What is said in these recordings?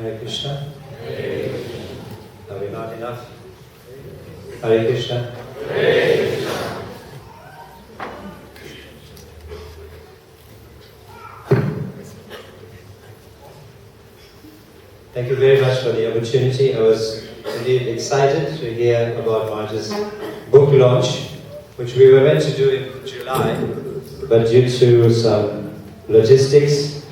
Hare Krishna. Are we not enough? Hare Krishna. Thank you very much for the opportunity. I was indeed excited to hear about Maharaj's book launch, which we were meant to do in July, but due to some logistics,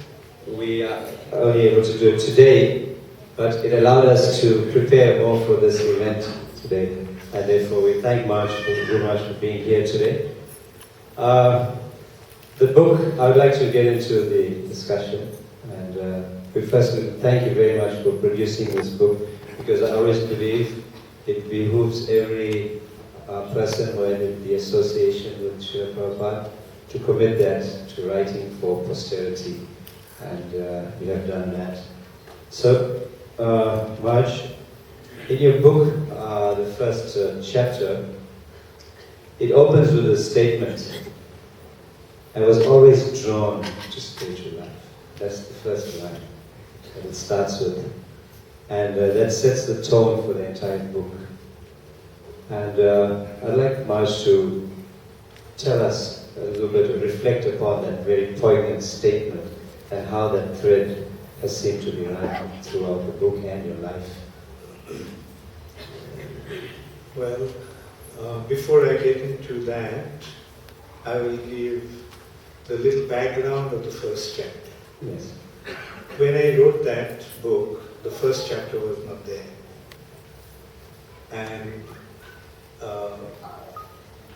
we are only able to do it today, but it allowed us to prepare more for this event today, and therefore we thank Maharaj very much for being here today. The book, I would like to get into the discussion, and we first thank you very much for producing this book, because I always believe it behooves every person who had the association with Srila Prabhupada to commit that to writing for posterity, and you have done that. So, Maharaj, in your book, the first chapter, it opens with a statement: I was always drawn to spiritual life. That's the first line that it starts with. And that sets the tone for the entire book. And I'd like Maharaj to tell us a little bit, or reflect upon that very poignant statement and how that thread has seemed to be run throughout the book and your life. Well, before I get into that, I will give the little background of the first chapter. Yes. When I wrote that book, the first chapter was not there. And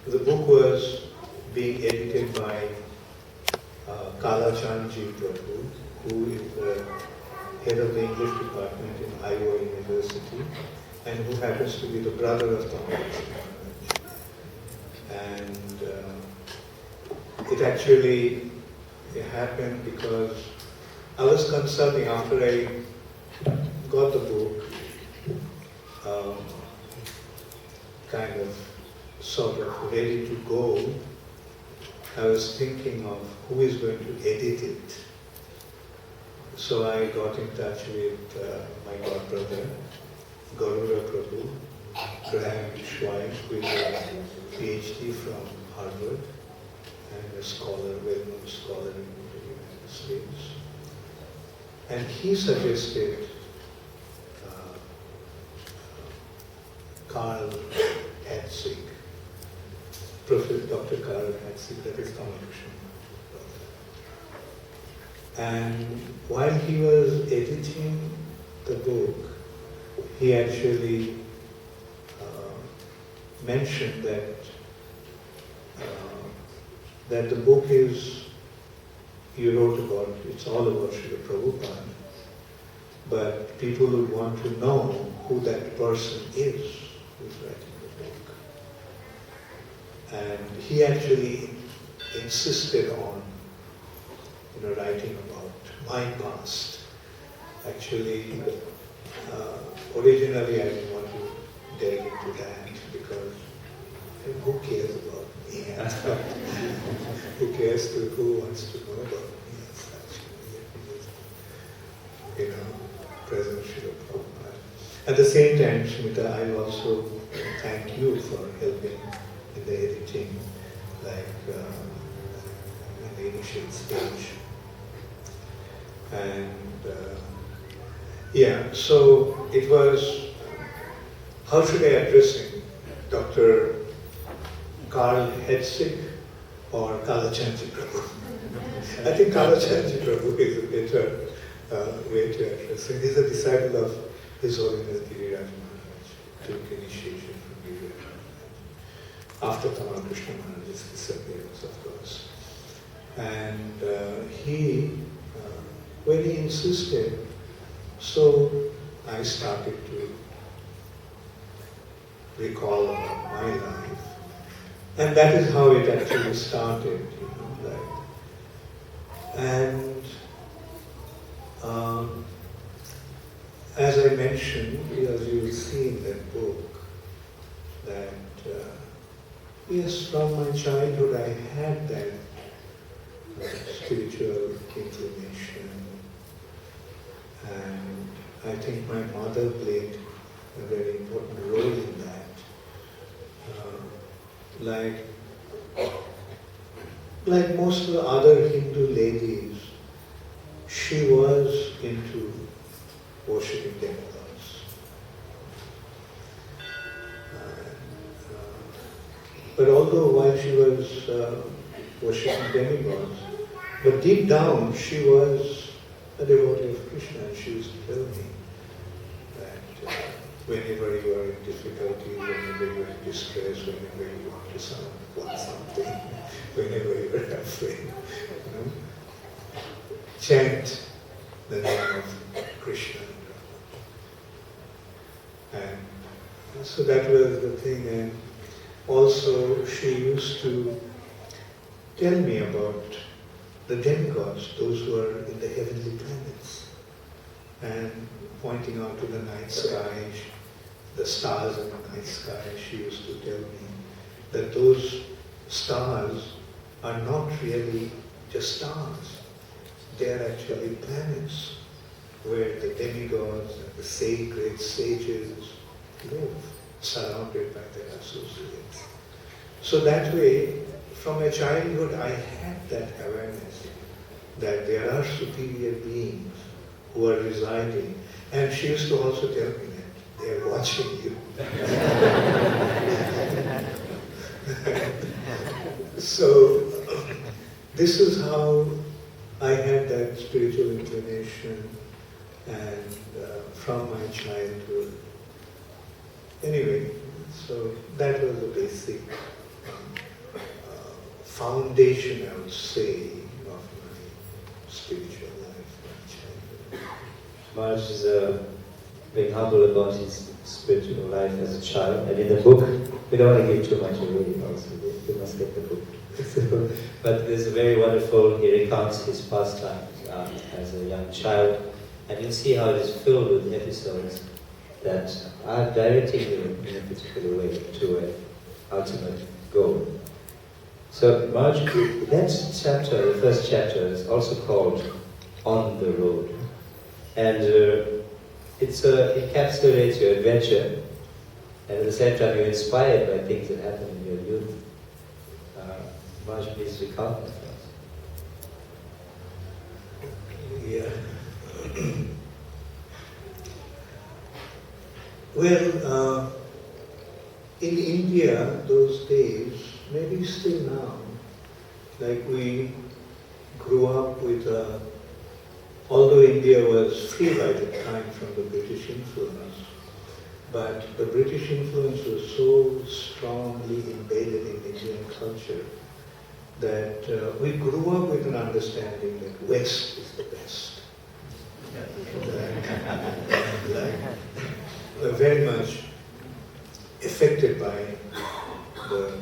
the book was being edited by Kalachandji Prabhu, who is the head of the English department in Iowa University, and who happens to be the brother of the Maharaj. And it actually happened because I was consulting after I got the book, kind of sort of ready to go. I was thinking of who is going to edit it. So I got in touch with my godbrother, Garuda Prabhu, Graham Schwein, who is a PhD from Harvard and a scholar, well-known scholar in the United States. And he suggested Karl Hetzig, Professor Dr. Karl Hetzig, that is Ramakrishna. And while he was editing the book, he actually mentioned that the book is, you wrote about, it's all about Srila Prabhupada, but people would want to know who that person is who's writing the book. And he actually insisted on, writing about my past. Actually, originally I didn't want to delve into that because who cares about me? Who cares who wants to know about me? Actually, present Srila Prabhupada. At the same time, Shmita, I also thank you for helping in the editing, like in the initial stage. And so it was, how should I address him? Dr. Karl Hetzig or Kalachandji Prabhu? I think Kalachandji Prabhu is a better way to address him. He's a disciple of His Holiness Giriraj Maharaj, took initiation from Giriraj Maharaj, after Ramakrishna Maharaj's disappearance, of course. And when he insisted, so I started to recall about my life. And that is how it actually started, And as I mentioned, as you will see in that book, that yes, from my childhood I had that spiritual inclination, and I think my mother played a very important role in that. Like most of the other Hindu ladies, she was into worshipping demigods. But although while she was worshipping demigods, but deep down she was a devotee of Krishna, and she used to tell me that whenever you are in difficulty, whenever you are in distress, whenever you want something, whenever you are afraid, chant the name of Krishna. And so that was the thing. And also she used to tell me about the demigods, those who are in the heavenly planets, and pointing out to the night sky, the stars in the night sky. She used to tell me that those stars are not really just stars. They are actually planets where the demigods and the great sages live, surrounded by their associates. So that way, from a childhood, I had that awareness that there are superior beings who are residing. And she used to also tell me that they are watching you. So this is how I had that spiritual inclination, and from my childhood. Anyway, so that was the basic foundation, I would say, of my spiritual life, my childhood. Maharaj is being humble about his spiritual life as a child, and in the book, we don't want to give too much away also, you must get the book. But there's a very wonderful, he recounts his pastime as a young child, and you'll see how it is filled with episodes that are directing you in a particular way to an ultimate goal. So Maharaj, that chapter, the first chapter, is also called On the Road. And it encapsulates your adventure, and at the same time you're inspired by things that happen in your youth. Maharaj, please recount that for us. Yeah. Well, in India, those days, maybe still now, like we grew up with although India was free by the time from the British influence, but the British influence was so strongly embedded in Indian culture that we grew up with an understanding that West is the best. We're very much affected by the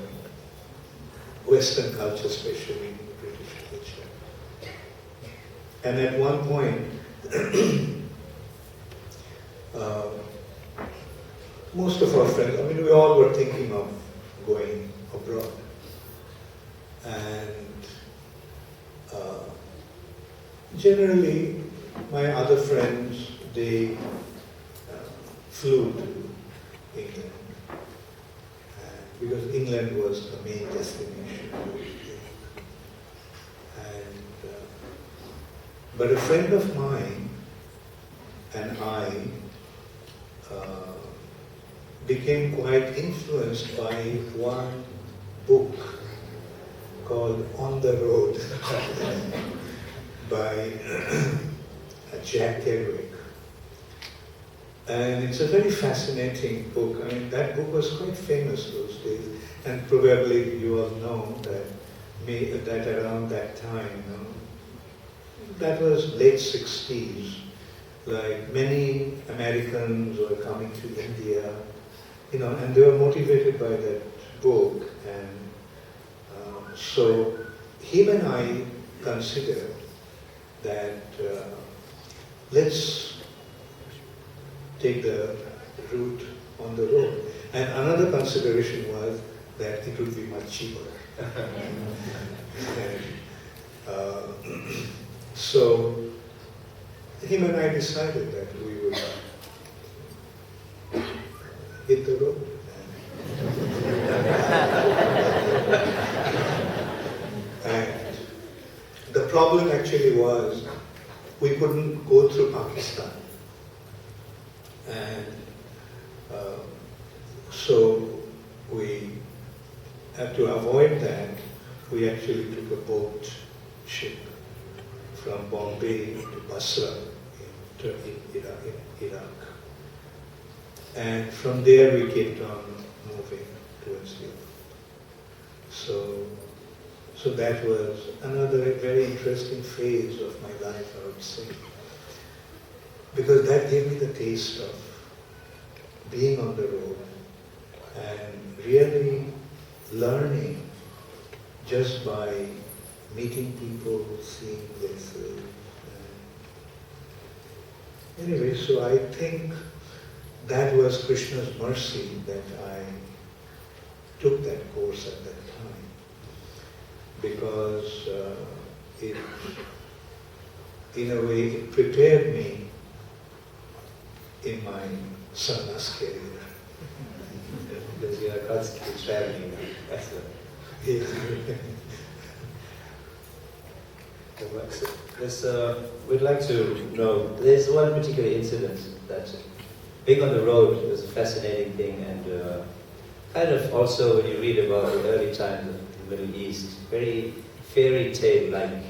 Western culture, especially British culture. And at one point, most of our friends, I mean, we all were thinking of going abroad. And generally, my other friends, they flew to England, because England was the main destination. And but a friend of mine and I became quite influenced by one book called On the Road by Jack Kerouac. And it's a very fascinating book. I mean, that book was quite famous those days, and probably you all know that around that time, that was late 60s, like many Americans were coming to India, and they were motivated by that book. And so him and I considered that let's take the route on the road. And another consideration was that it would be much cheaper. So him and I decided that we would problem actually was we couldn't go through Pakistan. And so we had to avoid that. We actually took a boat ship from Bombay to Basra in Turkey, Iraq. And from there we kept on moving towards Europe. So that was another very interesting phase of my life, I would say. Because that gave me the taste of being on the road and really learning just by meeting people, seeing places. Anyway, so I think that was Krishna's mercy that I took that course at that time, because it, in a way, it prepared me in my sannyas career. Because you are constantly traveling. That's Yeah. we'd like to know, there's one particular incident that being on the road was a fascinating thing, and kind of also when you read about the early times of the Middle East, very fairy tale-like,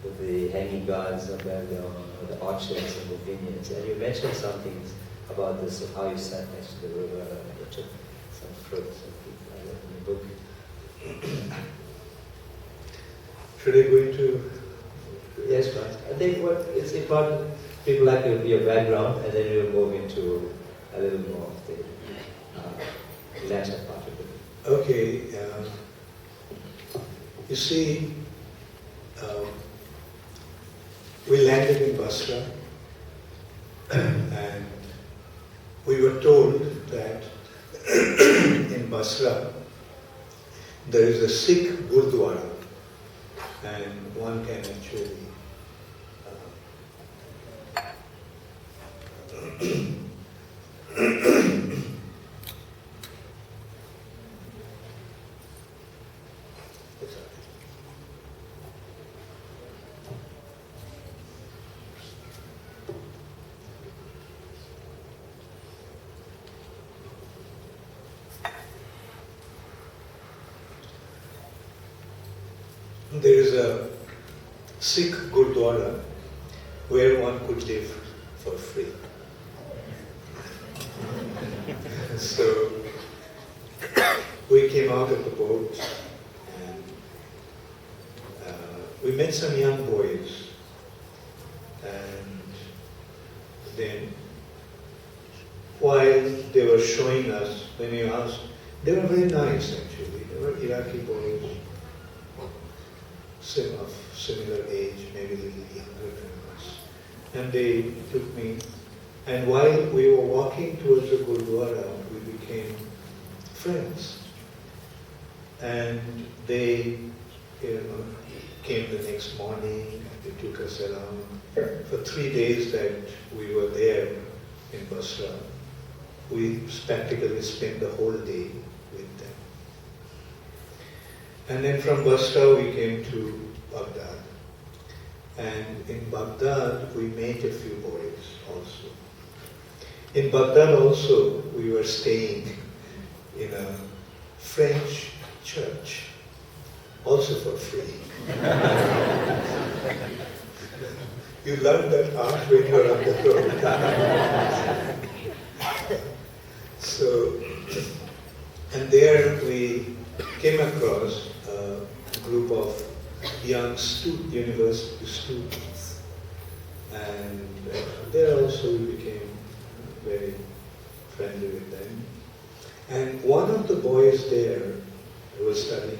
with the hanging gardens of Bangla, or the orchards and the vineyards. And you mentioned something about this, of how you sat next to the river and you took some fruits and things like that in the book. Should I go into... Yes, but I think what it's important, people like your background, and then we'll move into a little more of the latter part of it. Okay, you see, we landed in Basra, and we were told that in Basra there is a Sikh Gurdwara, and one can actually there is a Sikh Gurdwara where one could live for free. So we came out of the boat and we met some young boys, and then while they were showing us, when you asked, they were very nice actually. They were Iraqi boys, of similar age, maybe a little younger than us. And they took me, and while we were walking towards the Gurdwara, we became friends. And they, came the next morning, they took us around. For 3 days that we were there in Basra, we practically spent the whole day with them. And then from Basra we came to Baghdad. And in Baghdad we met a few boys also. In Baghdad also we were staying in a French church, also for free. You learn that art when you're on the road. So, and there we came across a group of young university students, and there also we became very friendly with them. And one of the boys there who was studying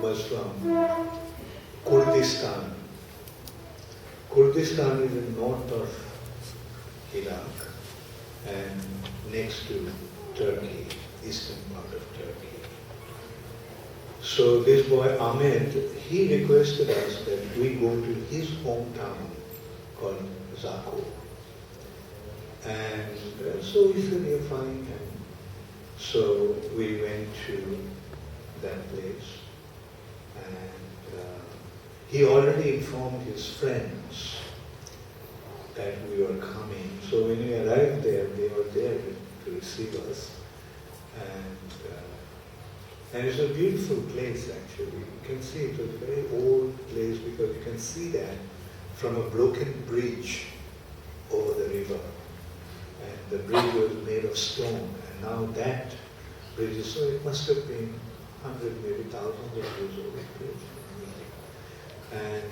was from Kurdistan. Kurdistan is in north of Iraq and next to Turkey, eastern part of Turkey. So this boy Ahmed, he requested us that we go to his hometown called Zako. And so we said, yeah, fine. And so we went to that place. And he already informed his friends that we were coming. So when we arrived there, they were there to receive us. And it's a beautiful place actually. You can see it was a very old place because you can see that from a broken bridge over the river. And the bridge was made of stone. And now that bridge is, so it must have been 100, maybe thousands of years old bridge. And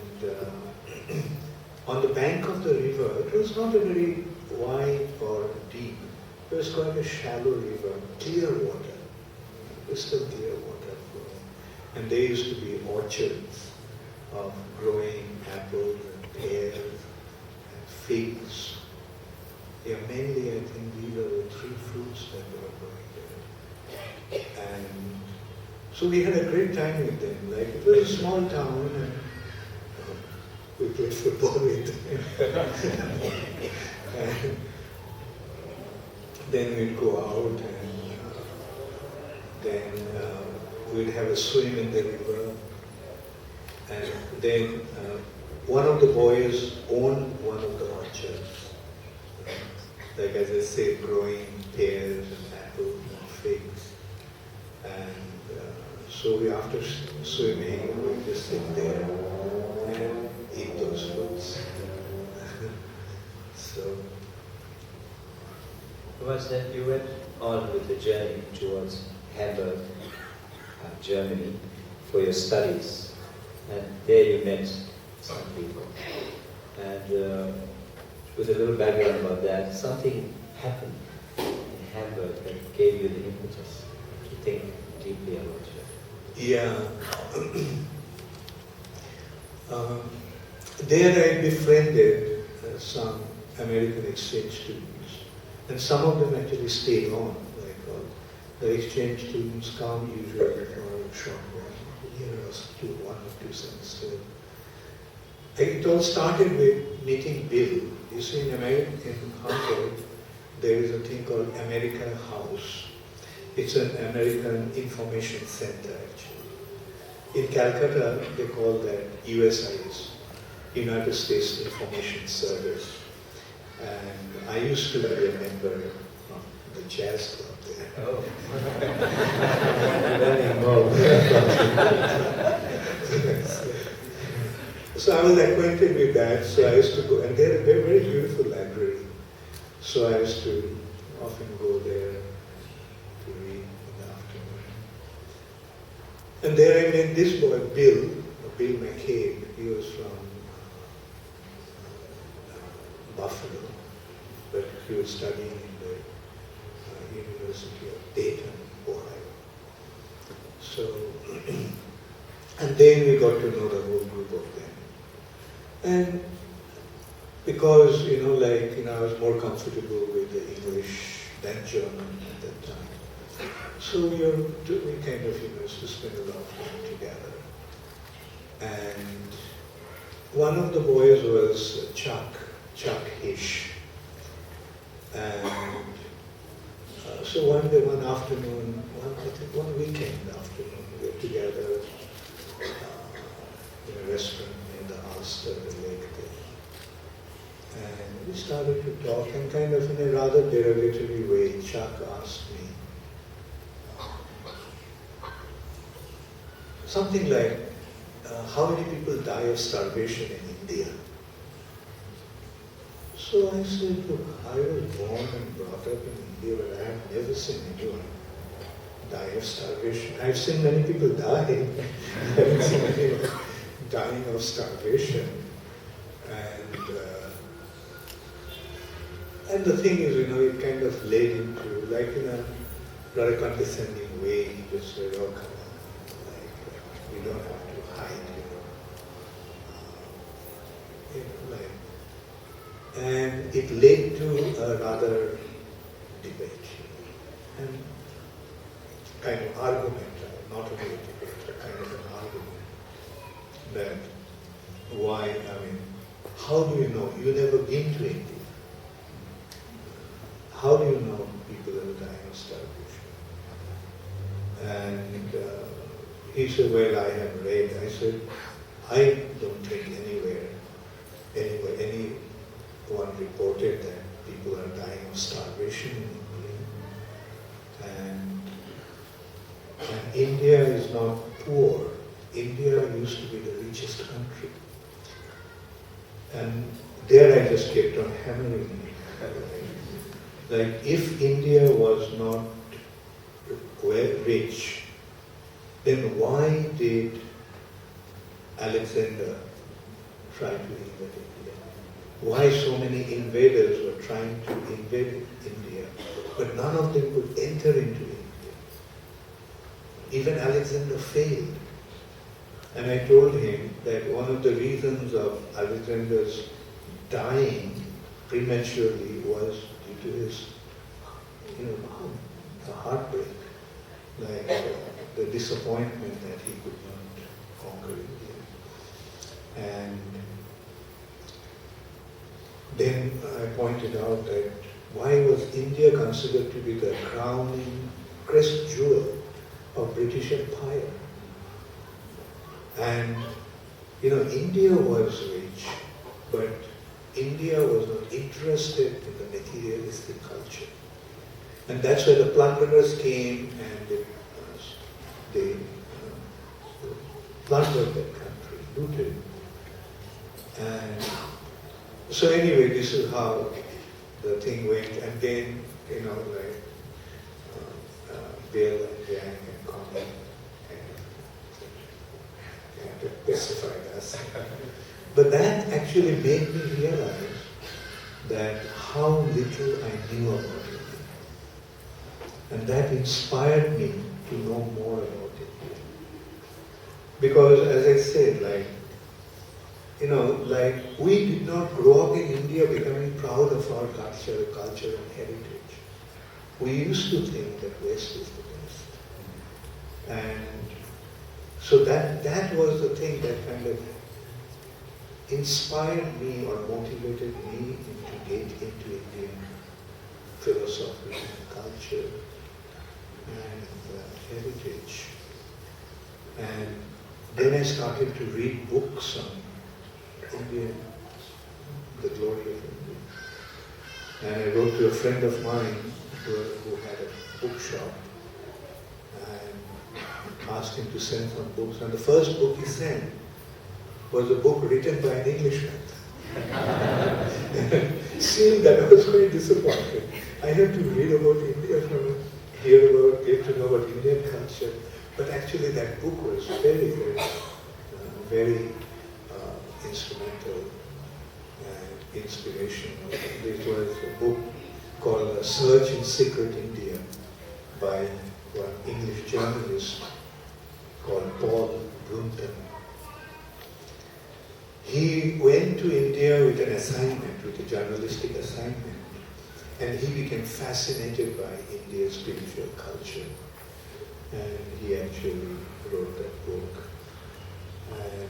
on the bank of the river, it was not a very wide or deep. It was quite a shallow river, clear water, crystal clear water flowing. And there used to be orchards of growing apples and pears and figs. Yeah, mainly I think these are the three fruits that were growing there. And so we had a great time with them. Like it was a small town and we played football with them. And then we'd go out and then we'd have a swim in the river. And then one of the boys owned one of the orchards. Like as I said, growing pears and apples and figs. And so we, after swimming, we just sit there and eat those fruits. So. Maharaj, then you went on with the journey towards Hamburg, Germany, for your studies. And there you met some people. And with a little background about that, something happened in Hamburg that gave you the impetus to think deeply about it. Yeah. There I befriended some American exchange students. And some of them actually stayed on. Like the exchange students come usually for a short while, a year or two, 1 or 2 semesters. It all started with meeting Bill. You see, in Hamburg, there is a thing called American House. It's an American information center, actually. In Calcutta, they call that USIS, United States Information Service. And I used to be a member of the jazz club there. Oh. So I was acquainted with that, so I used to go, and they're a very, very beautiful library. So I used to often go there to read in the afternoon. And there I met this boy, Bill McCabe. He was from Buffalo, but he was studying in the University of Dayton, Ohio. So, and then we got to know the whole group of them. And because, I was more comfortable with the English than German at that time. So we kind of, used to spend a lot of time together. And one of the boys was Chuck Hish. And so one afternoon, one weekend afternoon, we were together in a restaurant near the Ulster, the lake there. And we started to talk, and kind of in a rather derogatory way, Chuck asked me something like, how many people die of starvation in India? So I said, look, I was born and brought up in India, but I have never seen anyone die of starvation. I've seen many people die. I haven't seen anyone dying of starvation. And the thing is, it kind of led into, like in a rather condescending way, he just said, oh, come on, we don't have to hide, And it led to a rather debate, and kind of argument, not a debate, a kind of an argument, that how do you know? You've never been to India. How do you know people are dying of starvation? And he said, well, I have read. I said, I don't used to be the richest country. And there I just kept on hammering it. Like, if India was not rich, then why did Alexander try to invade India? Why so many invaders were trying to invade India, but none of them could enter into India? Even Alexander failed. And I told him that one of the reasons of Alexander's dying prematurely was due to his, the heartbreak, like the disappointment that he could not conquer India. And then I pointed out that why was India considered to be the crowning crest jewel of British Empire? And India was rich, but India was not interested in the materialistic culture. And that's where the plunderers came and they plundered that country, looted. And so anyway, this is how the thing went. And then, Bill and Yang and Connie and pacified us. But that actually made me realize that how little I knew about India. And that inspired me to know more about India. Because as I said, we did not grow up in India becoming proud of our culture and heritage. We used to think that West is the best. And so that was the thing that kind of inspired me or motivated me to get into Indian philosophy and culture and heritage. And then I started to read books on India, the glory of India. And I wrote to a friend of mine who had a bookshop and asked him to send some books. And the first book he sent was a book written by an Englishman. Seeing that, I was very disappointed. I had to read about India get to know about Indian culture. But actually that book was very, very instrumental and inspirational. It was a book called A Search in Secret India by one English journalist called Paul Brunton. He went to India with an assignment, with a journalistic assignment, and he became fascinated by India's spiritual culture. And he actually wrote that book. And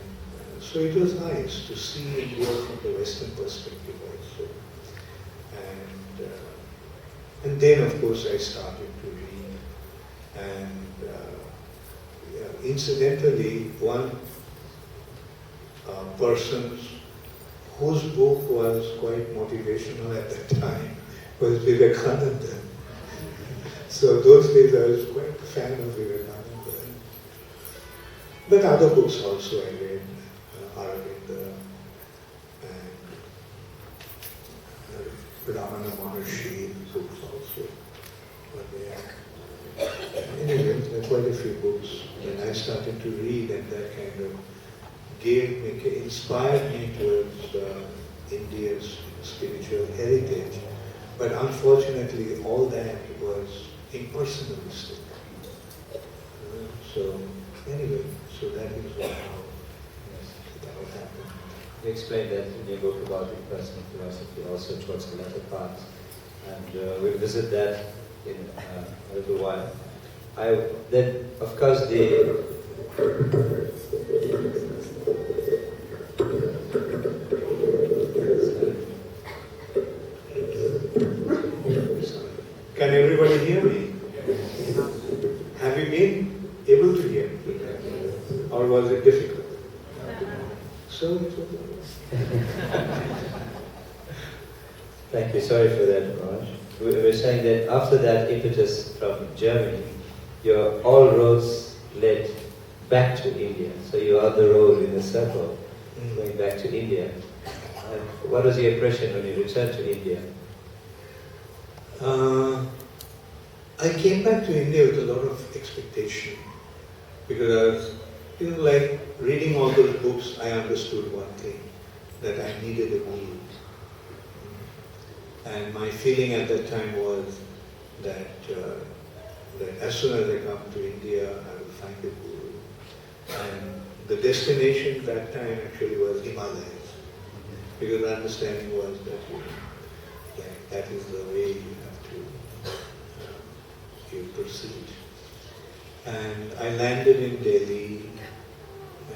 so it was nice to see India from the Western perspective also. And then, of course, I started to read. And incidentally, one person whose book was quite motivational at that time was Vivekananda. So those days I was quite a fan of Vivekananda. But other books also I read, Aravinda and Ramana Maharshi books also were there. Anyway, there are quite a few books that I started to read, and that kind of inspired me towards India's spiritual heritage. But unfortunately, all that was impersonalistic. So anyway, so that is how it happened. You explained that in your book about impersonal philosophy also towards the latter part. And we'll visit that in a little while. Then, of course, Can everybody hear me? Have you been able to hear me? Or was it difficult? So it was. Thank you. Sorry for that, Maharaj. We were saying that after that impetus from Germany, all roads led back to India. So you are on the road in a circle, going back to India. And what was your impression when you returned to India? I came back to India with a lot of expectation because I was, like reading all those books, I understood one thing, that I needed a guru. And my feeling at that time was that, that as soon as I come to India, I will find a guru. And the destination that time actually was Himalayas, because the understanding was that that is the way you have to you proceed. And I landed in Delhi,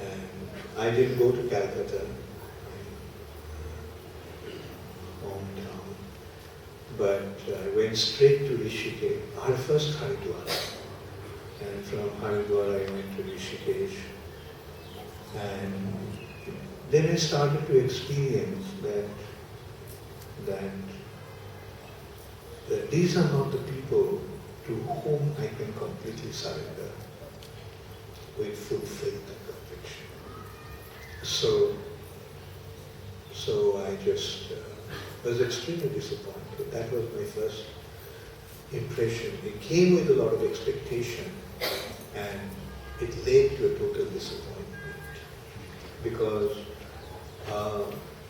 and I didn't go to Calcutta, my hometown, but I went straight to Rishikesh, our first Haridwar. And from Haridwar I went to Rishikesh. And then I started to experience that these are not the people to whom I can completely surrender with full faith and conviction. So I just was extremely disappointed. That was my first impression. It came with a lot of expectation, and it led to a total disappointment. Because,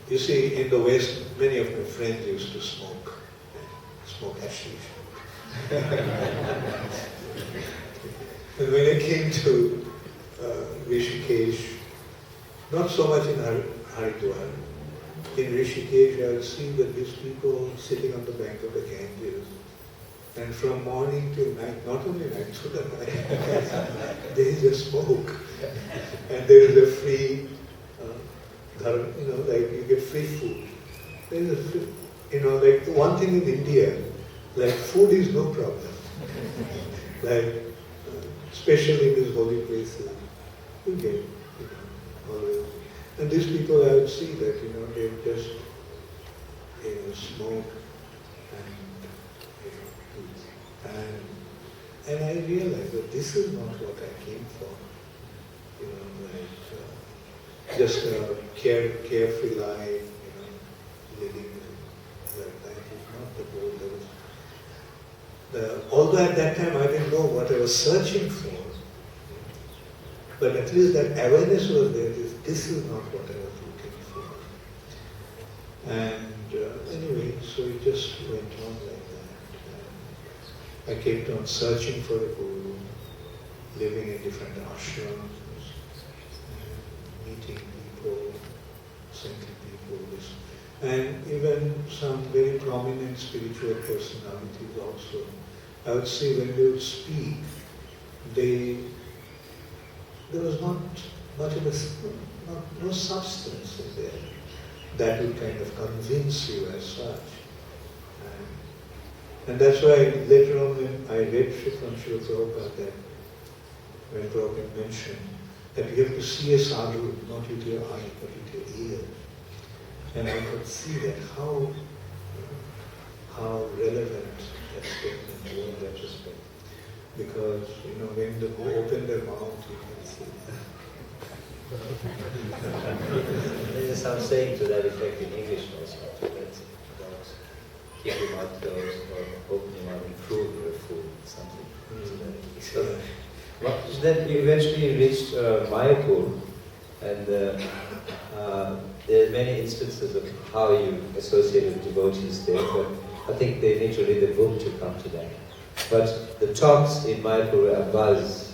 you see, in the West, many of my friends used to smoke hashish. And when I came to Rishikesh, not so much in Haridwar, in Rishikesh I would see that these people sitting on the bank of the Ganges, and from morning till night, not only night, through the night, they just smoke. And there is a free, like you get free food. There is a free, like one thing in India, like food is no problem. Like, especially in these holy places, you get, always. And these people, I would see that, they just, smoke and I realized that this is not what I came for. Just a carefree life, living like that is not the goal. Although at that time I didn't know what I was searching for, but at least that awareness was there. This is not what I was looking for. And anyway, so it just went on like that. I kept on searching for a guru, living in different ashrams, meeting people, saintly people, and even some very prominent spiritual personalities also. I would say when they would speak, there was not much of no substance in there that would kind of convince you as such. And that's why later on when I read from Srila Prabhupada that when Prabhupada mentioned that you have to see a sadhu not with your eye but with your ear. And I could see that how relevant that statement was in that respect. Because, when they open their mouth, you can see. There's some saying to that effect in English also. That's about keep your mouth closed or open your mouth and prove you're a fool, something. So then we eventually reached Mayapur, and there are many instances of how you associated devotees there, but I think they need to read the book to come to that. But the talks in Mayapur were abuzz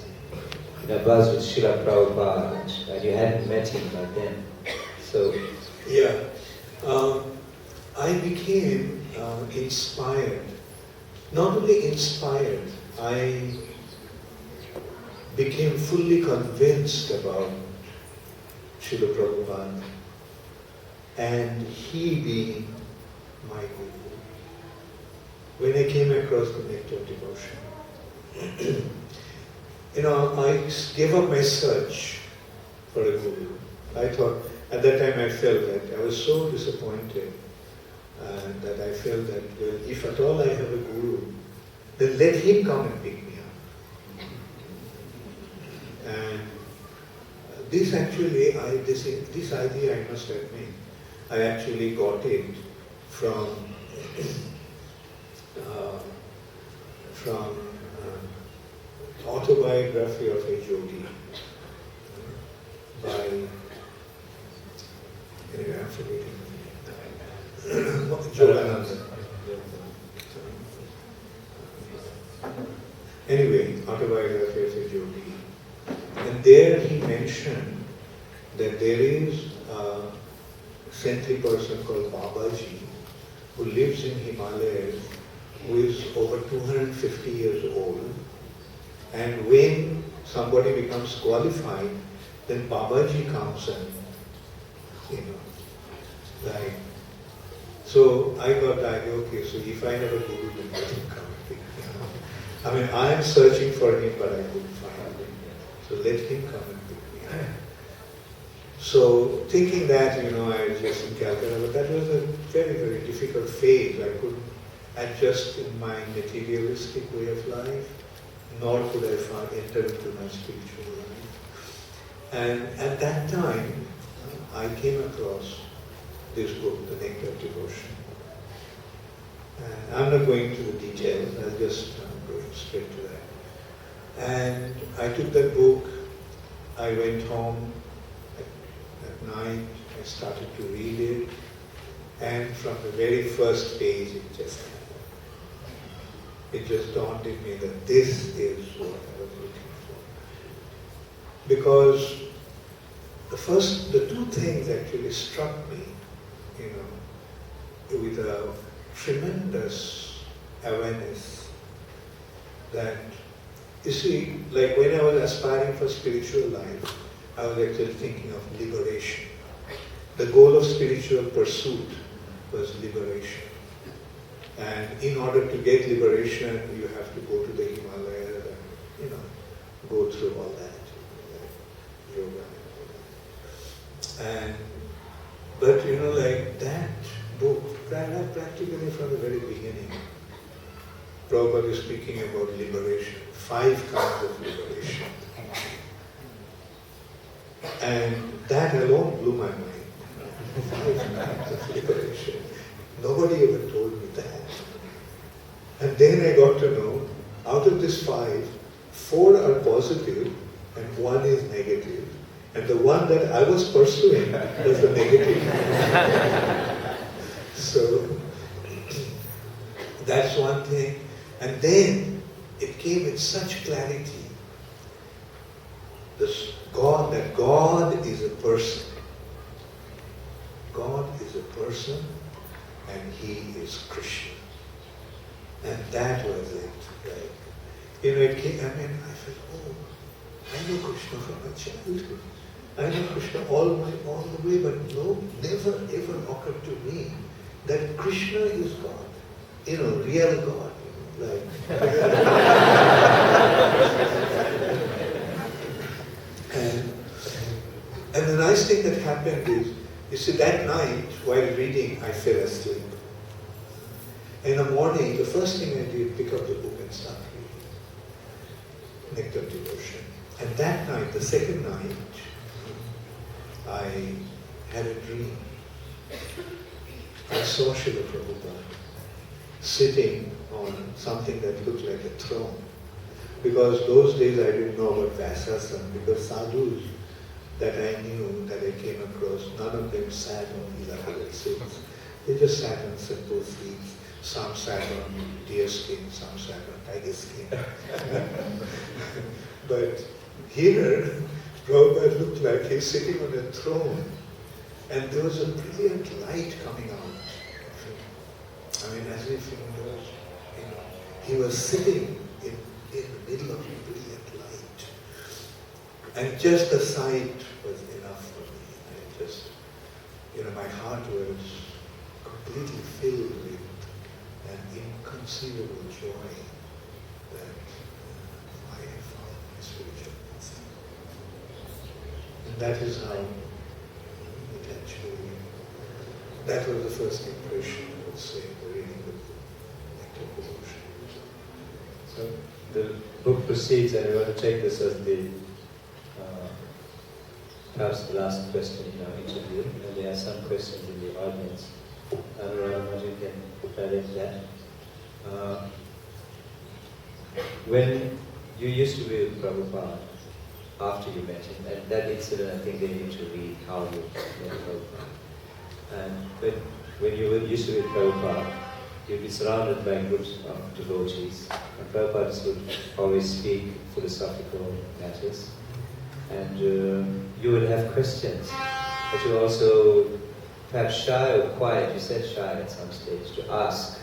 with Srila Prabhupada, and you hadn't met him by then. So yeah, I became inspired. Not only inspired, I became fully convinced about Srila Prabhupada and he being my guru. When I came across the nectar of devotion, I gave up my search for a guru. I thought, at that time I felt that I was so disappointed that I felt that, well, if at all I have a guru, then let him come and pick me up. this actually, this idea, I must admit, I actually got it from autobiography of a yogi by, anyway, I'm forgetting. Anyway, autobiography of a yogi. And there he mentioned that there is a saintly person called Babaji who lives in Himalayas, who is over 250 years old. And when somebody becomes qualified, then Babaji comes and, like, so I got the idea, okay, so if I have a guru, then let him come and pick me up. I mean, I am searching for him, but I couldn't find him. So let him come and pick me up. So thinking that, I was just in Calcutta, but that was a very, very difficult phase. I couldn't adjust in my materialistic way of life, nor could I enter into my spiritual life. And at that time, I came across this book, The Nectar of Devotion. And I'm not going into the details, I'll just go straight to that. And I took that book, I went home at night, I started to read it, and from the very first page it just dawned in me that this is what I was looking for. Because the two things actually struck me, with a tremendous awareness that, you see, like when I was aspiring for spiritual life, I was actually thinking of liberation. The goal of spiritual pursuit was liberation. And in order to get liberation, you have to go to the Himalayas and, go through all that, yoga and all that. But, like that book, practically from the very beginning, Prabhupada is speaking about liberation, 5 kinds of liberation. And that alone blew my mind. 5 kinds of liberation. Nobody ever told me that. And then I got to know, out of these 5, 4 are positive and 1 is negative. And the one that I was pursuing was the negative. So, that's one thing. And then it came with such clarity. That God is a person. God is a person and He is Krishna. And that was it. Like, it came, I felt, oh, I know Krishna from my childhood. I know Krishna all the way, but never ever occurred to me that Krishna is God. Real God. And the nice thing that happened is, you see, that night while reading, I fell asleep. In the morning, the first thing I did, pick up the book and start reading. Nectar of Devotion. And that night, the second night, I had a dream. I saw Srila Prabhupada sitting on something that looked like a throne. Because those days I didn't know about Vyasasana, because sadhus that I knew, that I came across, none of them sat on elaborate seats. They just sat on simple seats. Some sat on deer skin, some sat on tiger skin. But here, Prabhupada looked like he's sitting on a throne. And there was a brilliant light coming out of him. As if he was sitting in the middle of a brilliant light. And just the sight was enough for me. My heart was completely filled with an inconceivable joy that I have found my spiritual path. And that is how it actually, that was the first impression, I would say, the reading of the Nectar of Devotion. So the book proceeds, and we want to take this as the perhaps the last question in our interview, and there are some questions in the audience. Anurag, you can direct that. When you used to be with Prabhupada, after you met him, and that incident, I think they need to read how you met Prabhupada. And when you used to be with Prabhupada, you'd be surrounded by groups of devotees. And Prabhupada would always speak philosophical matters. And you would have questions, but you also perhaps shy or quiet. You said shy at some stage to ask,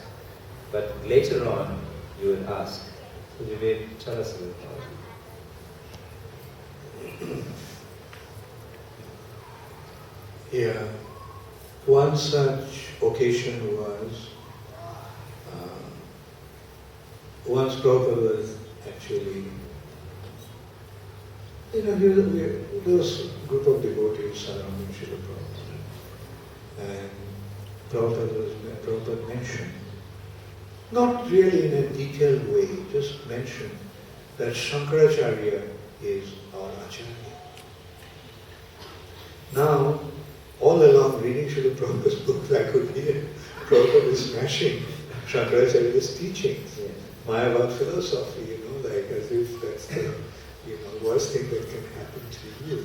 but later on you would ask. Could you maybe tell us a little more? Yeah, one such occasion was once Prabhupada was actually, there was a group of devotees surrounding Srila Prabhupada, and Prabhupada mentioned, not really in a detailed way, just mentioned that Shankaracharya is our Acharya. Now, all along reading Srila Prabhupada's books, I could hear Prabhupada is smashing Shankaracharya's teachings, Mayavad philosophy, like as if that's the worst thing that can happen to you.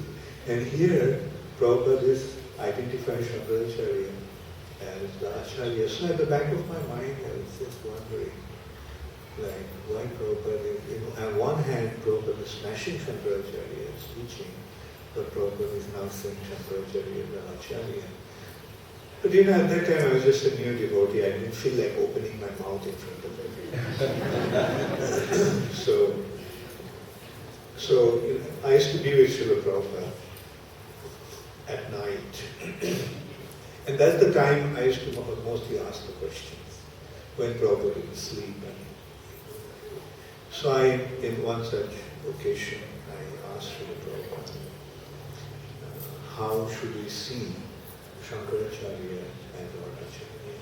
And here, Prabhupada is identifying Shankaracharya as the Acharya. So at the back of my mind, I was just wondering, like, why Prabhupada is, on one hand, Prabhupada is smashing Shankaracharya's teaching, but Prabhupada is now saying Shankaracharya is the Acharya. But at that time I was just a new devotee, I didn't feel like opening my mouth in front of everyone. So I used to be with Srila Prabhupada at night. And that's the time I used to mostly ask the questions, when Prabhupada would sleep. So in one such occasion, I asked Srila Prabhupada, how should we see Shankaracharya and our Acharya?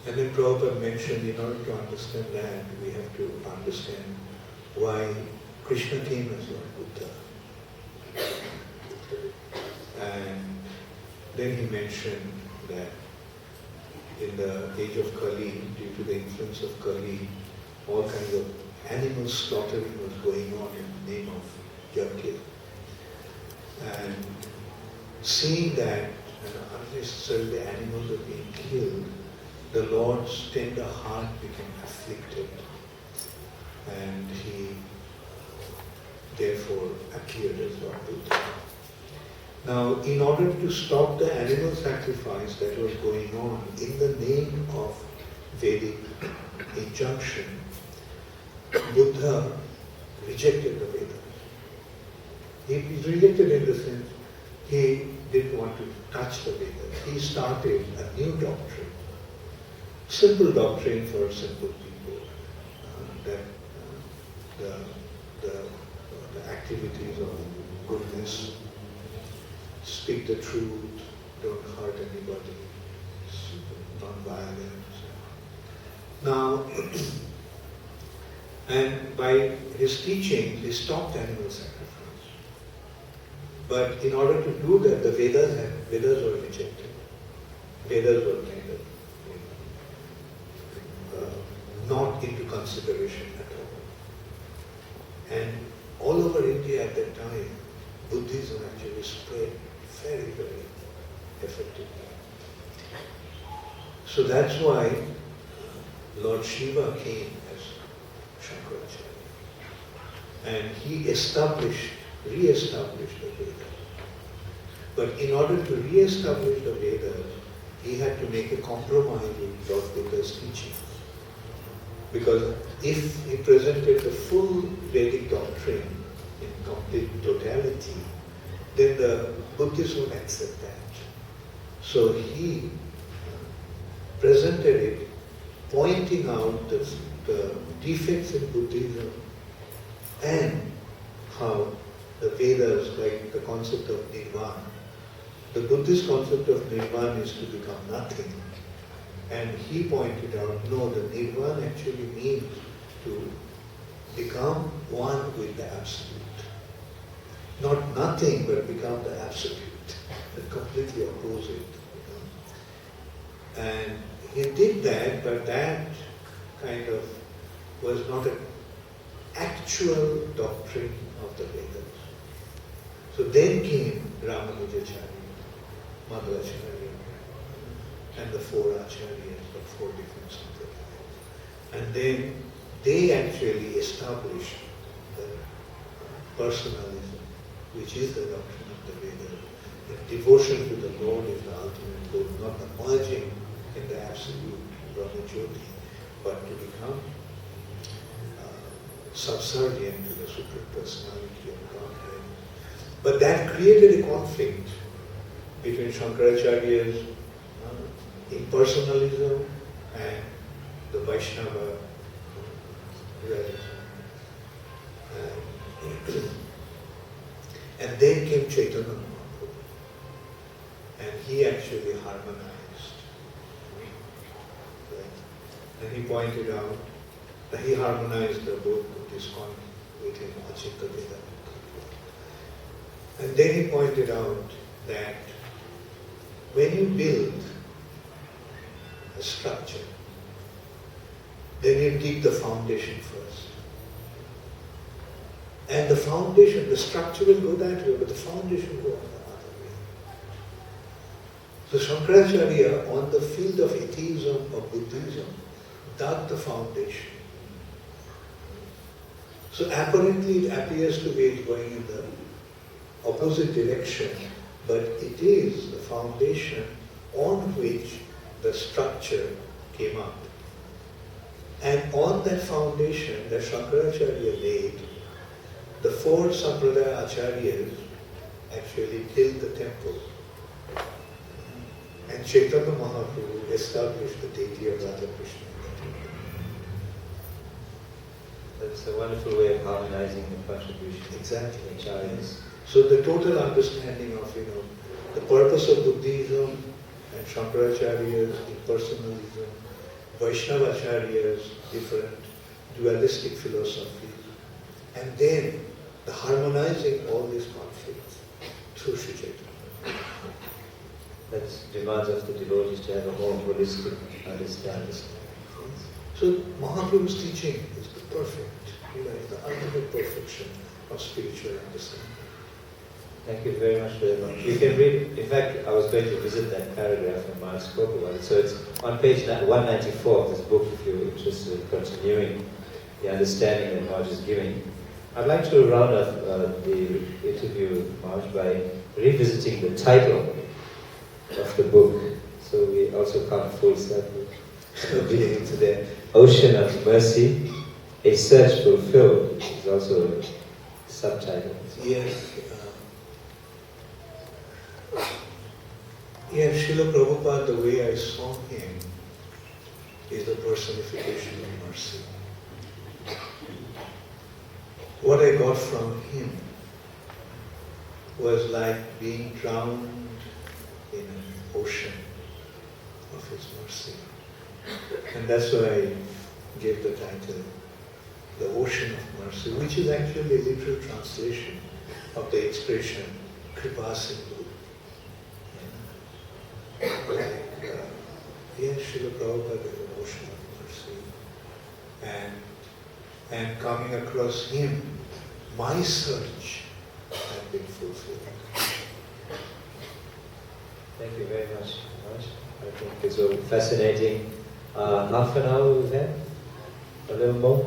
And then Prabhupada mentioned, in order to understand that, we have to understand why Krishna came as Lord Buddha. And then he mentioned that in the age of Kali, due to the influence of Kali, all kinds of animal slaughtering was going on in the name of Yajna. And seeing that unnecessarily animals are being killed, the Lord's tender heart became afflicted, and he therefore appeared as Lord Buddha. Now, in order to stop the animal sacrifice that was going on in the name of Vedic injunction, Buddha rejected the Vedas. He rejected in the sense he didn't want to touch the Vedas. He started a new doctrine, simple doctrine for simple people, that the activities of goodness, speak the truth, don't hurt anybody, non-violence. Now, and by his teaching, he stopped animal sacrifice. But in order to do that, the Vedas were rejected. Vedas were kind of not into consideration at all. And all over India at that time, Buddhism actually spread very, very effectively. So that's why Lord Shiva came as Shankaracharya. And he re-established the Vedas. But in order to re-establish the Vedas, he had to make a compromise with Lord Buddha's teachings. Because if he presented the full Vedic doctrine in complete totality, then the Buddhists won't accept that. So he presented it, pointing out the defects in Buddhism and how the Vedas, like the concept of Nirvana. The Buddhist concept of Nirvana is to become nothing. And he pointed out, no, the Nirvana actually means to become one with the Absolute. not nothing, but become the absolute, the completely opposite. And he did that, but that kind of was not an actual doctrine of the Vedas. So then came Ramanujacharya, Madhvacharya, and the 4 acharyas, the 4 different sampradayas. And then they actually established the personalism, which is the doctrine of the Vedas. The devotion to the Lord is the ultimate goal, not the merging in the absolute Brahma Jyoti, but to become subservient to the Supreme Personality of Godhead. But that created a conflict between Shankaracharya's impersonalism and the Vaishnava realism. And then came Chaitanya Mahaprabhu, and he actually harmonized. Right? And he pointed out that he harmonized the both Buddhist within Achita Vedanta. And then he pointed out that when you build a structure, then you dig the foundation first. And the foundation, the structure will go that way, but the foundation will go on the other way. So Shankaracharya, on the field of atheism, of Buddhism, dug the foundation. So apparently it appears to be going in the opposite direction, but it is the foundation on which the structure came up. And on that foundation that Shankaracharya laid, the 4 Sampradaya Acharyas actually built the temple. And Chaitanya Mahaprabhu established the deity of Radha Krishna. That's a wonderful way of harmonizing the contribution. Exactly. Of the Acharyas. So the total understanding of, the purpose of Buddhism and Shankaracharya's impersonalism, Vaishnava Acharyas, different dualistic philosophies, and then the harmonizing all these conflicts through Sri Chaitanya. That demands of the devotees to have a more holistic understanding. So Mahaprabhu's teaching is the perfect, is the ultimate perfection of spiritual understanding. Thank you very much for that. You can read, in fact, I was going to visit that paragraph when Maharaj spoke about it. So it's on page 194 of this book, if you're interested in continuing the understanding that Maharaj is giving. I'd like to round off the interview, Maharaj, by revisiting the title of the book. So we also come full circle into the Ocean of Mercy, A Search Fulfilled, is also a subtitle. Yes. Yes, Srila Prabhupada, the way I saw him, is the personification of mercy. What I got from him was like being drowned in an ocean of his mercy. And that's why I gave the title, The Ocean of Mercy, which is actually a literal translation of the expression Kripa Sindhu. Yes, Srila Prabhupada is an ocean of mercy. And coming across him, my search had been fulfilled. Thank you very much, Maharaj. I think it's a fascinating half an hour we've had, a little more.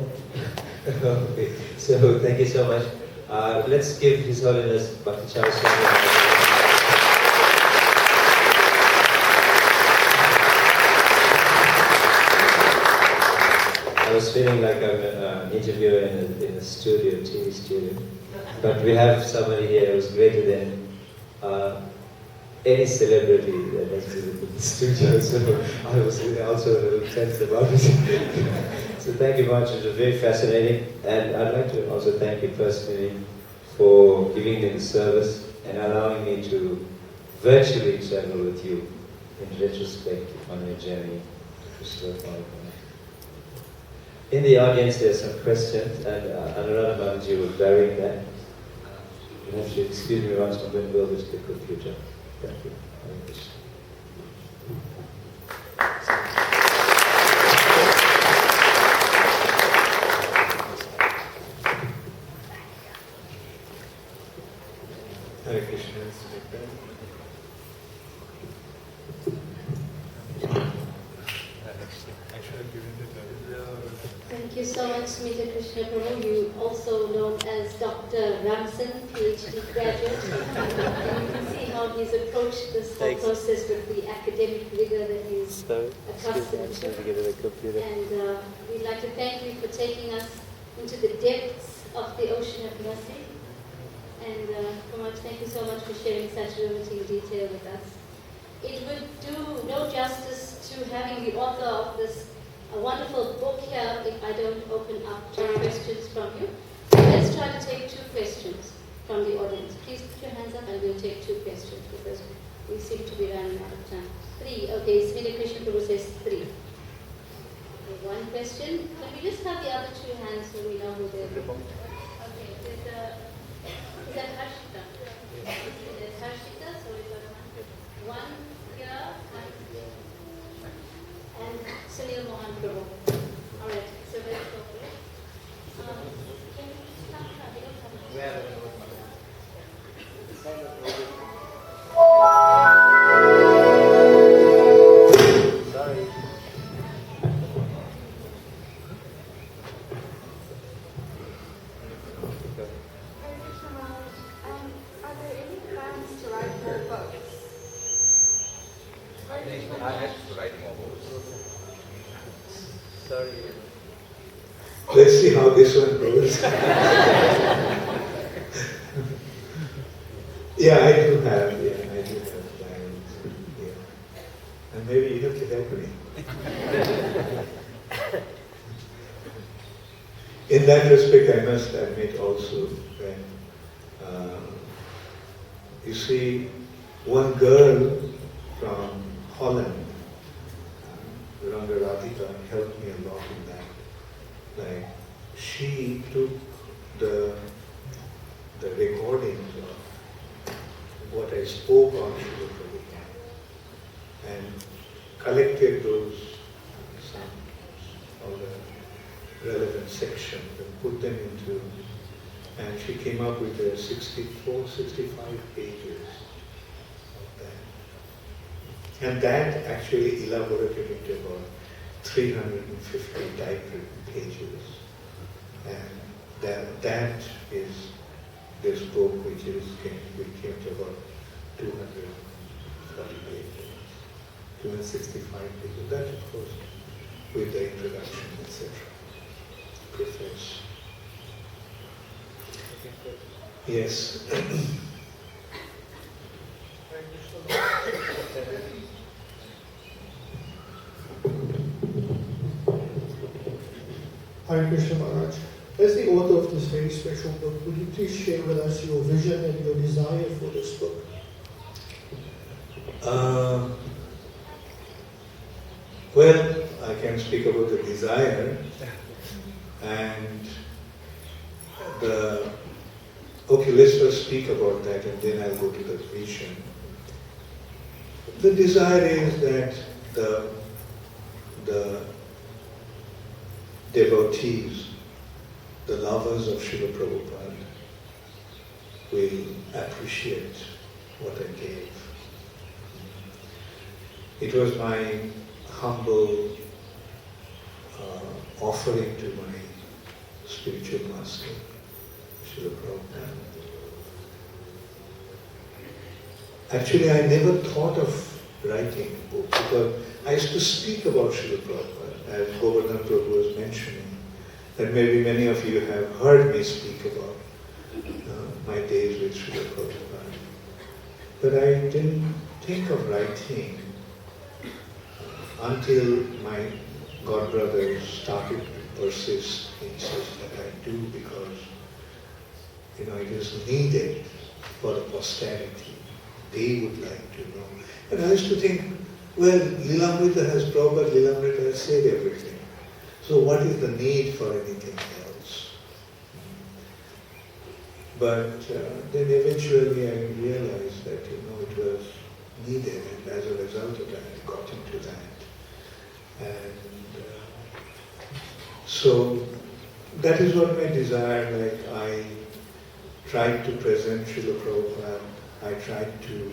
Okay. So thank you so much. Let's give His Holiness Bhakti Charu Swami. I was feeling like I'm an interviewer in a studio, TV studio. But we have somebody here who's greater than any celebrity that has visited the studio, so I was also a little tense about it. So thank you much, it was very fascinating. And I'd like to also thank you personally for giving me the service and allowing me to virtually travel with you in retrospect on your journey. In the audience, there are some questions, and Anuradha Babaji will vary that. You have to excuse me once I'm going to build this computer. Thank you. Hare Krishna. Hare Krishna. Thank you so much, Smita Krishna Prabhu. You also known as Dr. Ramson, PhD graduate. And you can see how he's approached this whole process with the academic rigor that he's accustomed to. And we'd like to thank you for taking us into the depths of the ocean of mercy. And Maharaj, thank you so much for sharing such riveting detail with us. It would do no justice to having the author of this wonderful book here if I don't open up to questions from you. So let's try to take 2 questions from the audience. Please put your hands up and we'll take 2 questions because we seem to be running out of time. 3. Okay, Smita Krishna Prabhu says 3. Okay, 1 question. Can we just have the other 2 hands so we know who they're from? Okay, is that Harshita? It's Harshita, so we got 1 here, and Sunil Mohan Prabhu. Alright, so let's go for it. Can you start from Sorry. Are there any plans to write more books? I have to write more books. Sorry. Let's see how this one goes. Yeah, I do have plans. Yeah. And maybe you have to help me. In that respect, I must admit also that, you see, one girl from Holland, Ranga Radhika, helped me a lot in that. Like, she took the recordings of what I spoke on Srila Prabhupada and collected those, all the relevant sections and put them into, and she came up with 64, 65 pages of that. And that actually elaborated into about 350 typewritten pages. And that is this book which came to about 240 pages, 265 pages. That of course with the introduction, etc. Preface. Yes. Hare Krishna Maharaj. As the author of this very special book, would you please share with us your vision and your desire for this book? Well, I can speak about the desire and okay, let's first speak about that and then I'll go to the vision. The desire is that the devotees, the lovers of Srila Prabhupada will appreciate what I gave. It was my humble offering to my spiritual master, Srila Prabhupada. Actually, I never thought of writing a book because I used to speak about Srila Prabhupada, as Govardhan Prabhu was mentioning, that maybe many of you have heard me speak about my days with Srila Prabhupada. But I didn't think of writing until my godbrothers started to persist in such that I do because, it is needed for the posterity. They would like to know. And I used to think, well, Lilamrita has Prabhupada, Lilamrita has said everything. So what is the need for anything else? But then eventually I realized that, it was needed, and as a result of that, I got into that. And so that is what my desire, like I tried to present Srila Prabhupada, I tried to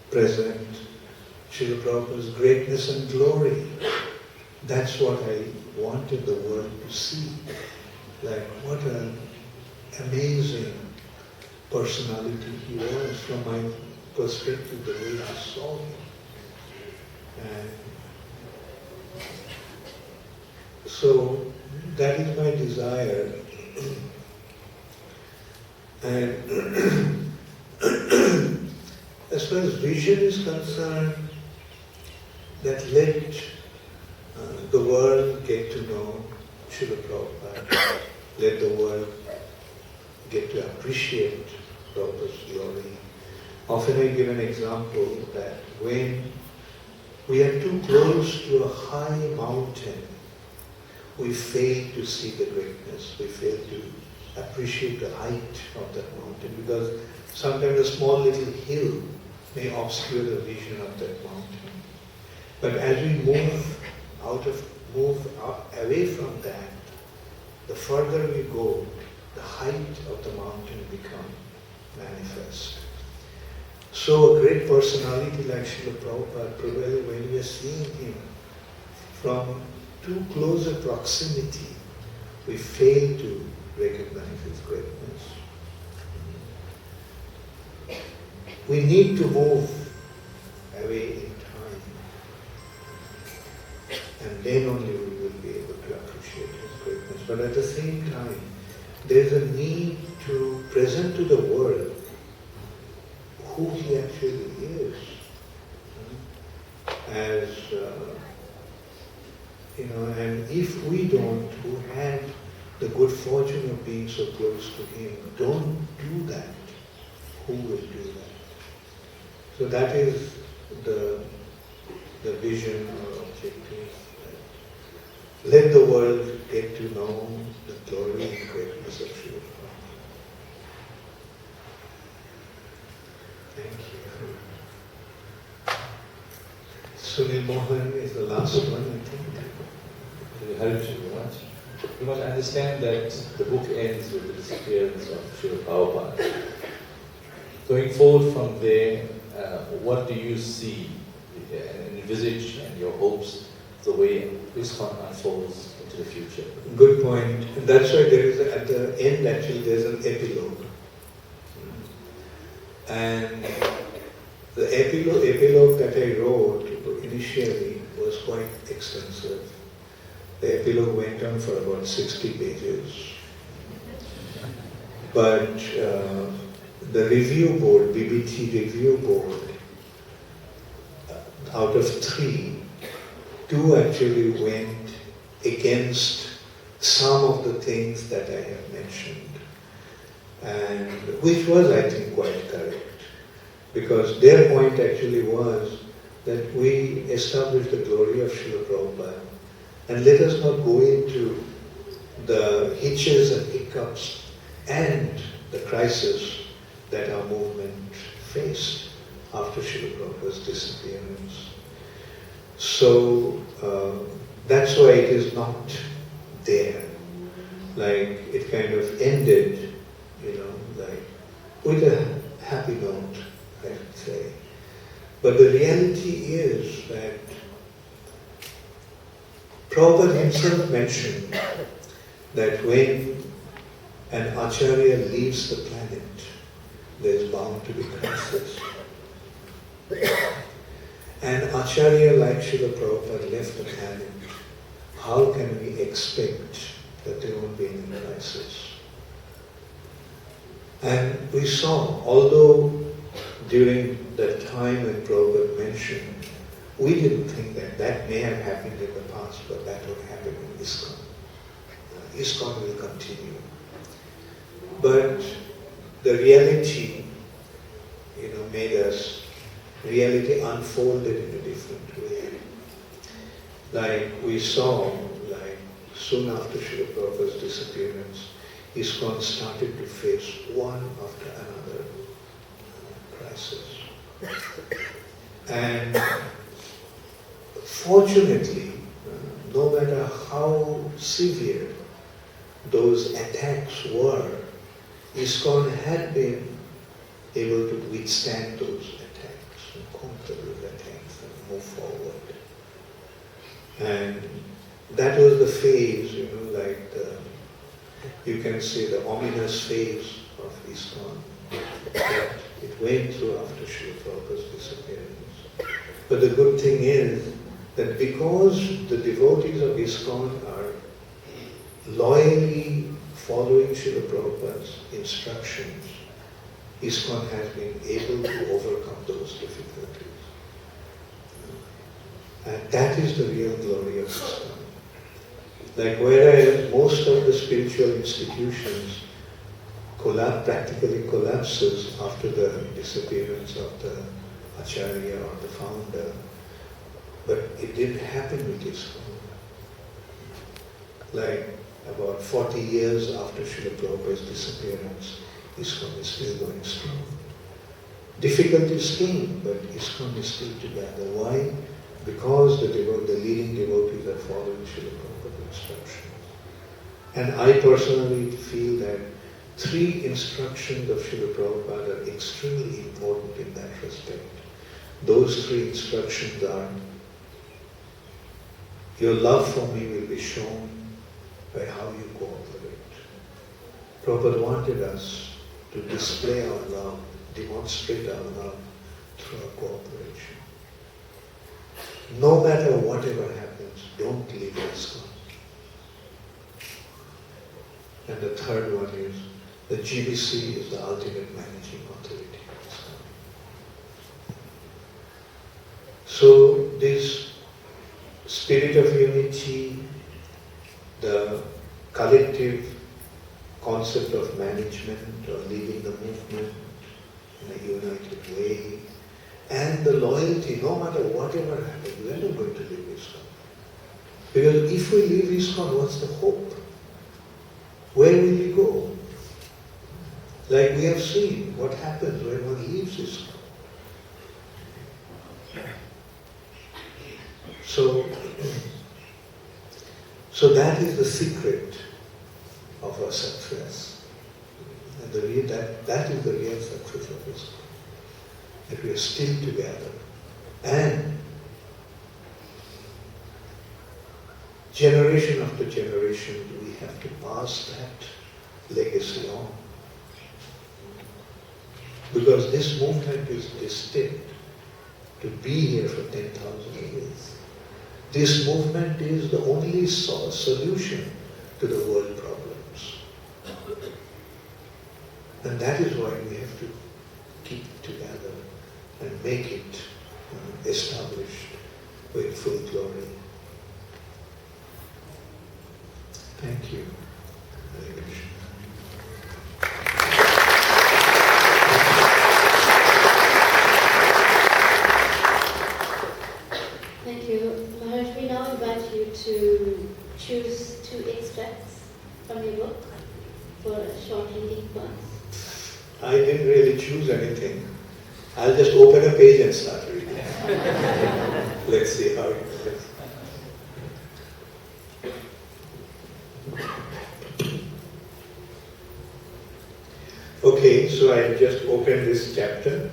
present Srila Prabhupada's greatness and glory. That's what I wanted the world to see. Like what an amazing personality he was from my perspective, the way I saw him. And so that is my desire. And as far as vision is concerned, that let the world get to know Srila Prabhupada, let the world get to appreciate Prabhupada's glory. Often I give an example that when we are too close to a high mountain, we fail to see the greatness, we fail to appreciate the height of that mountain, because sometimes a small little hill may obscure the vision of that mountain. But as we move away from that, the further we go, the height of the mountain becomes manifest. So a great personality like Srila Prabhupada, probably when we are seeing him from too close a proximity, we fail to recognize his greatness. We need to move away in time, and then only we will be able to appreciate his greatness. But at the same time, there is a need to present to the world who he actually is. As and if we don't, who had the good fortune of being so close to him, don't do that, who will do that? So that is the vision or objective. Let the world get to know the glory and greatness of Srila Prabhupada. Thank you. Sunil Mohan is the last one, I think. You must understand that the book ends with the disappearance of Srila Prabhupada. Going forward from there, what do you see and envisage and your hopes the way ISKCON unfolds into the future? Good point. And that's why there is, at the end actually, there's an epilogue. And the epilogue that I wrote initially was quite extensive. The epilogue went on for about 60 pages. But the review board, BBT review board, out of 3, 2 actually went against some of the things that I have mentioned, and which was, I think, quite correct. Because their point actually was that we establish the glory of Srila Prabhupada, and let us not go into the hitches and hiccups and the crisis that our movement faced after Srila Prabhupada's disappearance. So that's why it is not there. Like it kind of ended, like with a happy note, I would say. But the reality is that Prabhupada himself mentioned that when an Acharya leaves the planet, there is bound to be crisis. And Acharya like Srila Prabhupada left the planet, how can we expect that there won't be any crisis? And we saw, although during that time when Prabhupada mentioned, we didn't think that that may have happened in the past, but that would happen in ISKCON. ISKCON will continue. But the reality, reality unfolded in a different way. Like we saw, like soon after Srila Prabhupada's disappearance, ISKCON started to face one after another crisis. And fortunately, no matter how severe those attacks were, ISKCON had been able to withstand those attacks and conquer those attacks and move forward. And that was the phase, like you can say the ominous phase of ISKCON that it went through after Srila Prabhupada's disappearance. But the good thing is that because the devotees of ISKCON are loyally following Srila Prabhupada's instructions, ISKCON has been able to overcome those difficulties. And that is the real glory of ISKCON. Like whereas most of the spiritual institutions practically collapses after the disappearance of the Acharya or the founder, but it didn't happen with ISKCON. Like about 40 years after Srila Prabhupada's disappearance, ISKCON is still going strong. Difficulties came, but ISKCON is still together. Why? Because the leading devotees are following Srila Prabhupada's instructions. And I personally feel that 3 instructions of Srila Prabhupada are extremely important in that respect. Those 3 instructions are, your love for me will be shown by how you cooperate. Prabhupada wanted us to display our love, demonstrate our love through our cooperation. No matter whatever happens, don't leave ISKCON. And the third one is, the GBC is the ultimate managing authority of ISKCON. So this spirit of unity, the collective concept of management or leading the movement in a united way, and the loyalty, no matter whatever happens, we are not going to leave ISKCON. Because if we leave ISKCON, what's the hope? Where will we go? Like we have seen what happens when one leaves ISKCON. So that is the secret of our success. And that is the real success of ISKCON. That we are still together. And generation after generation, we have to pass that legacy on. Because this movement is destined to be here for 10,000 years. This movement is the only solution to the world problems. And that is why we have to keep together and make it established with full glory. Thank you. Hare Krishna. Thank you. Maharaj, we now invite you to choose 2 extracts from your book for a short reading class. I didn't really choose anything. I'll just open a page and start reading. Let's see how it goes. Okay, so I just opened this chapter.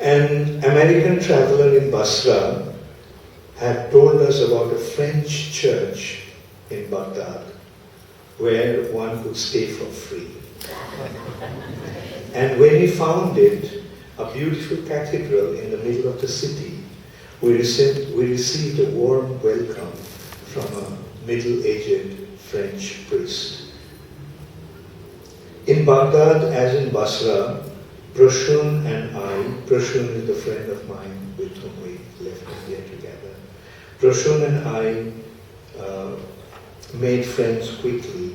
An American traveler in Basra had told us about a French church in Baghdad where one could stay for free. And when he found it, a beautiful cathedral in the middle of the city, we received a warm welcome from a middle-aged French priest. In Baghdad, as in Basra, Prashun and I, Prashun is a friend of mine with whom we left India together. Prashun and I made friends quickly.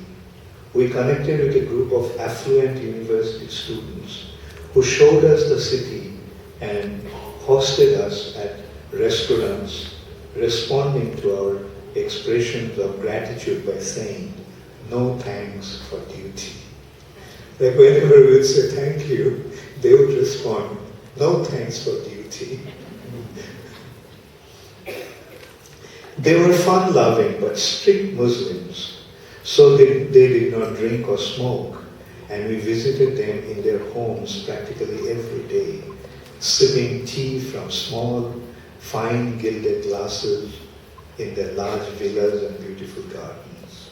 We connected with a group of affluent university students who showed us the city and hosted us at restaurants, responding to our expressions of gratitude by saying, "No thanks for duty." Like whenever we would say thank you, they would respond, "No thanks for duty." They were fun-loving but strict Muslims, so they did not drink or smoke, and we visited them in their homes practically every day, sipping tea from small, fine gilded glasses in their large villas and beautiful gardens.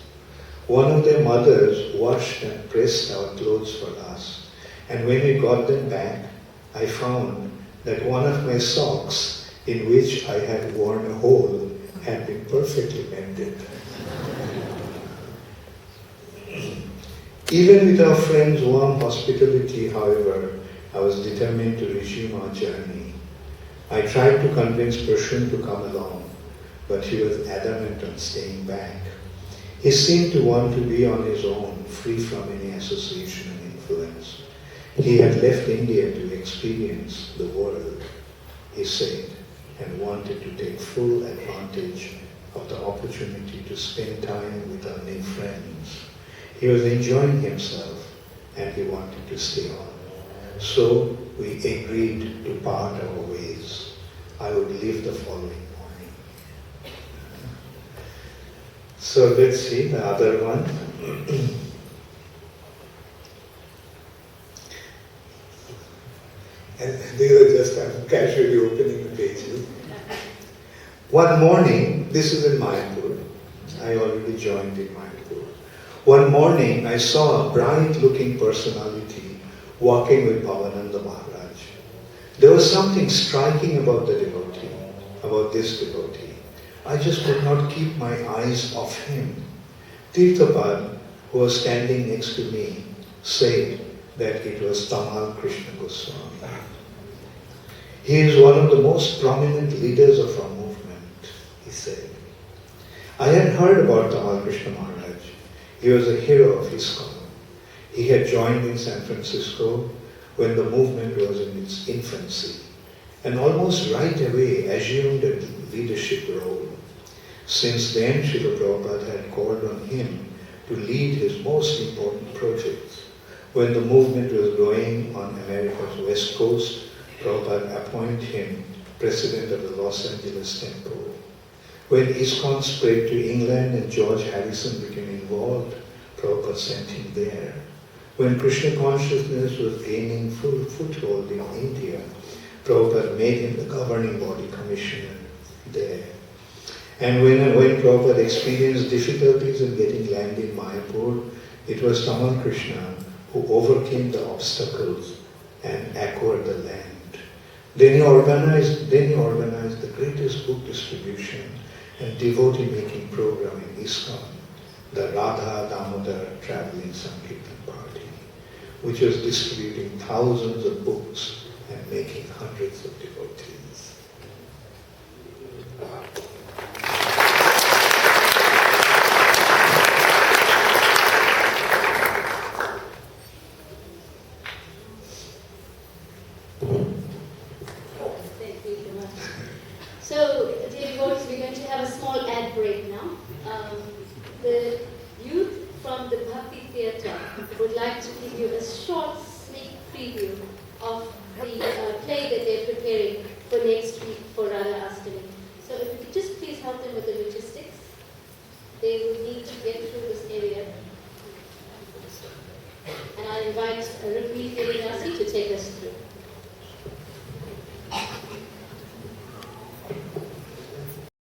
One of their mothers washed and pressed our clothes for us, and when we got them back, I found that one of my socks, in which I had worn a hole, had been perfectly mended. Even with our friends' warm hospitality, however, I was determined to resume our journey. I tried to convince Prashant to come along, but he was adamant on staying back. He seemed to want to be on his own, free from any association and influence. He had left India to experience the world, he said, and wanted to take full advantage of the opportunity to spend time with our new friends. He was enjoying himself and he wanted to stay on. So we agreed to part our ways. I would leave the following morning. So let's see the other one. And these are just, I'm casually opening the pages. One morning, this is in Mayapur. I already joined in Mayapur. One morning, I saw a bright-looking personality walking with Bhavananda Maharaj. There was something striking about the devotee, about this devotee. I just could not keep my eyes off him. Tirthapad, who was standing next to me, said that it was Tamal Krishna Goswami. He is one of the most prominent leaders of our movement, he said. I had heard about Tamal Krishna Maharaj. He was a hero of ISKCON. He had joined in San Francisco when the movement was in its infancy, and almost right away assumed a leadership role. Since then, Srila Prabhupada had called on him to lead his most important projects. When the movement was growing on America's West Coast, Prabhupada appointed him president of the Los Angeles Temple. When ISKCON spread to England and George Harrison became involved, Prabhupada sent him there. When Krishna consciousness was gaining full foothold in India, Prabhupada made him the governing body commissioner there. And when Prabhupada experienced difficulties in getting land in Mayapur, it was Tamal Krishna who overcame the obstacles and acquired the land. Then he organized the greatest book distribution and devotee making program in ISKCON, the Radha Damodar Traveling Sankirtan Party, which was distributing thousands of books and making hundreds of devotees. So, dear devotees, we're going to have a small ad break now. The youth from the Bhakti Theatre would like to give you a short sneak preview of the play that they're preparing for next week for Radha Astami. So if you could just please help them with the logistics. They will need to get through this area. And I invite Rukmini Devinasi to take us through.